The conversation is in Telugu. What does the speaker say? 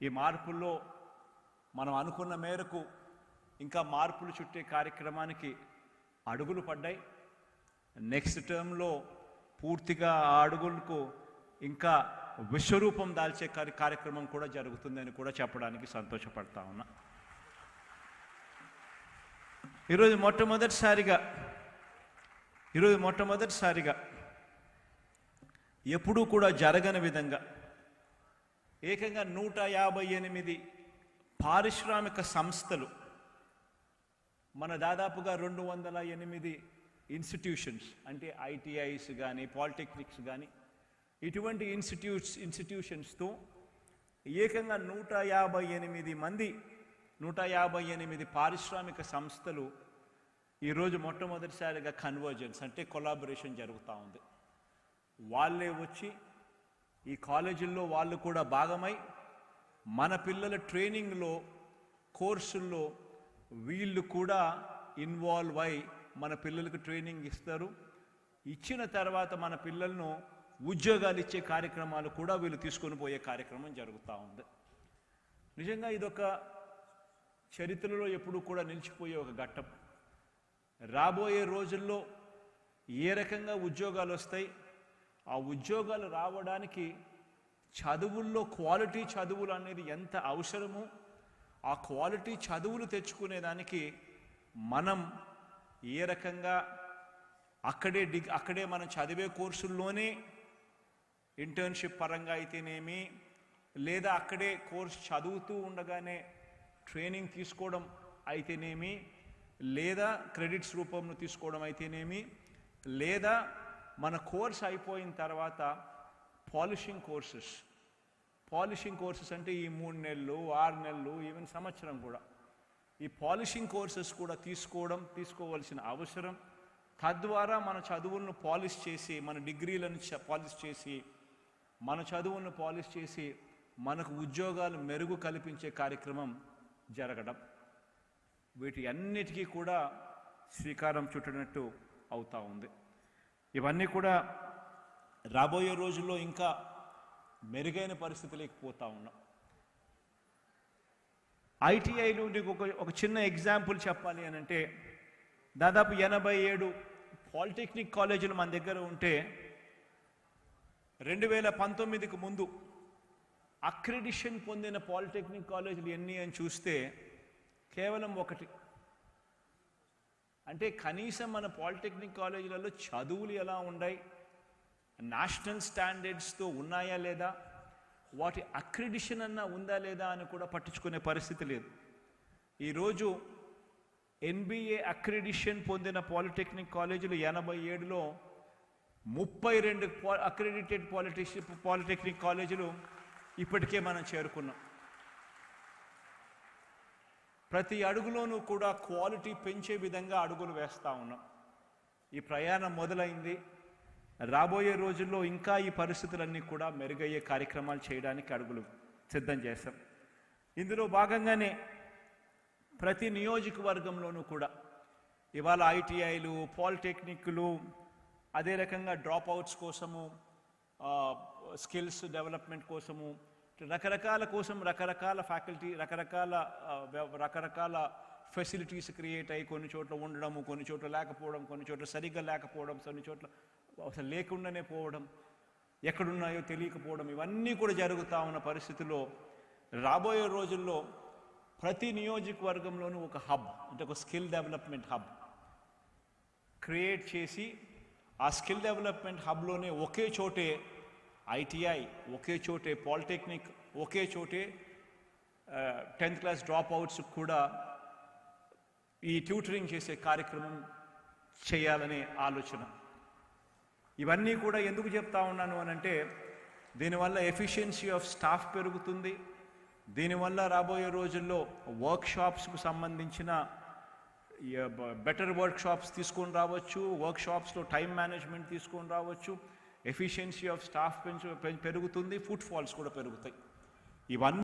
ఈ మార్పుల్లో మనం అనుకున్న మేరకు ఇంకా మార్పులు చుట్టే కార్యక్రమానికి అడుగులు పడ్డాయి. నెక్స్ట్ టర్మ్లో పూర్తిగా ఆ అడుగులకు ఇంకా విశ్వరూపం దాల్చే కార్యక్రమం కూడా జరుగుతుందని కూడా చెప్పడానికి సంతోషపడతా ఉన్నా. ఈరోజు మొట్టమొదటిసారిగా ఎప్పుడూ కూడా జరగని విధంగా ఏకంగా 158 పారిశ్రామిక సంస్థలు, మన దాదాపుగా 208 ఇన్స్టిట్యూషన్స్, అంటే ఐటీఐస్ కానీ పాలిటెక్నిక్స్ కానీ ఇటువంటి ఇన్స్టిట్యూషన్స్తో ఏకంగా 158 పారిశ్రామిక సంస్థలు ఈరోజు మొట్టమొదటిసారిగా కన్వర్జెన్స్ అంటే కొలాబరేషన్ జరుగుతూ ఉంది. వాళ్ళే వచ్చి ఈ కాలేజీల్లో వాళ్ళు కూడా భాగమై మన పిల్లల ట్రైనింగ్లో కోర్సుల్లో వీళ్ళు కూడా ఇన్వాల్వ్ అయి మన పిల్లలకు ట్రైనింగ్ ఇస్తారు. ఇచ్చిన తర్వాత మన పిల్లలను ఉద్యోగాలు ఇచ్చే కార్యక్రమాలు కూడా వీళ్ళు తీసుకొని పోయే కార్యక్రమం జరుగుతూ ఉంది. నిజంగా ఇదొక చరిత్రలో ఎప్పుడూ కూడా నిలిచిపోయే ఒక ఘట్టం. రాబోయే రోజుల్లో ఏ రకంగా ఉద్యోగాలు వస్తాయి, ఆ ఉద్యోగాలు రావడానికి చదువుల్లో క్వాలిటీ చదువులు అనేది ఎంత అవసరమో, ఆ క్వాలిటీ చదువులు తెచ్చుకునేదానికి మనం ఏ రకంగా అక్కడే మనం చదివే కోర్సుల్లోనే ఇంటర్న్షిప్ పరంగా అయితేనేమి, లేదా అక్కడే కోర్సు చదువుతూ ఉండగానే ట్రైనింగ్ తీసుకోవడం అయితేనేమి, లేదా క్రెడిట్స్ రూపంలో తీసుకోవడం అయితేనేమి, లేదా మన కోర్స్ అయిపోయిన తర్వాత పాలిషింగ్ కోర్సెస్ అంటే ఈ 3 నెలలు 6 నెలలు ఈవెన్ సంవత్సరం కూడా ఈ పాలిషింగ్ కోర్సెస్ కూడా తీసుకోవాల్సిన అవసరం. తద్వారా మన చదువులను పాలిష్ చేసి, మన డిగ్రీలను పాలిష్ చేసి, మన చదువులను పాలిష్ చేసి మనకు ఉద్యోగాలు మెరుగు కల్పించే కార్యక్రమం జరగడం, వీటి అన్నిటికీ కూడా శ్రీకారం చుట్టినట్టు అవుతూ ఉంది. ఇవన్నీ కూడా రాబోయే రోజుల్లో ఇంకా మెరుగైన పరిస్థితులకు పోతా ఉన్నాం. ఐటీఐలో ఒక చిన్న ఎగ్జాంపుల్ చెప్పాలి అని అంటే, దాదాపు 87 పాలిటెక్నిక్ కాలేజీలు మన దగ్గర ఉంటే 2019కు ముందు అక్రిడిషన్ పొందిన పాలిటెక్నిక్ కాలేజీలు ఎన్ని అని చూస్తే కేవలం 1. అంటే కనీసం మన పాలిటెక్నిక్ కాలేజీలలో చదువులు ఎలా ఉన్నాయి, నేషనల్ స్టాండర్డ్స్తో ఉన్నాయా లేదా, వాటి అక్రిడిషన్ అన్నా ఉందా లేదా అని కూడా పట్టించుకునే పరిస్థితి లేదు. ఈరోజు NBA అక్రిడిషన్ పొందిన పాలిటెక్నిక్ కాలేజీలు 87లో 32 అక్రిడిటెడ్ పాలిటెక్నిక్ కాలేజీలు ఇప్పటికే మనం చేరుకున్నాం. ప్రతి అడుగులోనూ కూడా క్వాలిటీ పెంచే విధంగా అడుగులు వేస్తూ ఉన్నాం. ఈ ప్రయాణం మొదలైంది. రాబోయే రోజుల్లో ఇంకా ఈ పరిస్థితులన్నీ కూడా మెరుగయ్యే కార్యక్రమాలు చేయడానికి అడుగులు సిద్ధం చేస్తాం. ఇందులో భాగంగానే ప్రతి నియోజకవర్గంలోనూ కూడా ఇవాళ ఐటీఐలు, పాలిటెక్నిక్లు, అదే రకంగా డ్రాప్ అవుట్స్ కోసము, స్కిల్స్ డెవలప్మెంట్ కోసము, రకరకాల ఫ్యాకల్టీ, రకరకాల ఫెసిలిటీస్ క్రియేట్ అయ్యి కొన్ని చోట్ల ఉండడము, కొన్ని చోట్ల లేకపోవడం, కొన్ని చోట్ల సరిగ్గా లేకపోవడం, కొన్ని చోట్ల అసలు లేకుండానే పోవడం, ఎక్కడున్నాయో తెలియకపోవడం, ఇవన్నీ కూడా జరుగుతూ ఉన్న పరిస్థితుల్లో రాబోయే రోజుల్లో ప్రతి నియోజకవర్గంలోనూ ఒక హబ్, అంటే ఒక స్కిల్ డెవలప్మెంట్ హబ్ క్రియేట్ చేసి, ఆ స్కిల్ డెవలప్మెంట్ హబ్లోనే ఒకే చోటే ఐటీఐ, ఒకే చోటే పాలిటెక్నిక్, ఒకే చోటే 10th క్లాస్ డ్రాప్ అవుట్స్ కూడా ఈ ట్యూటరింగ్ చేసే కార్యక్రమం చేయాలనే ఆలోచన. ఇవన్నీ కూడా ఎందుకు చెప్తా ఉన్నాను అనంటే, దీనివల్ల ఎఫిషియన్సీ ఆఫ్ స్టాఫ్ పెరుగుతుంది. దీనివల్ల రాబోయే రోజుల్లో వర్క్షాప్స్కు సంబంధించిన బెటర్ వర్క్షాప్స్ తీసుకొని రావచ్చు, వర్క్షాప్స్లో టైం మేనేజ్మెంట్ తీసుకొని రావచ్చు, ఎఫిషియన్సీ ఆఫ్ స్టాఫ్ పెరుగుతుంది, ఫుట్ ఫాల్స్ కూడా పెరుగుతాయి. ఇవన్నీ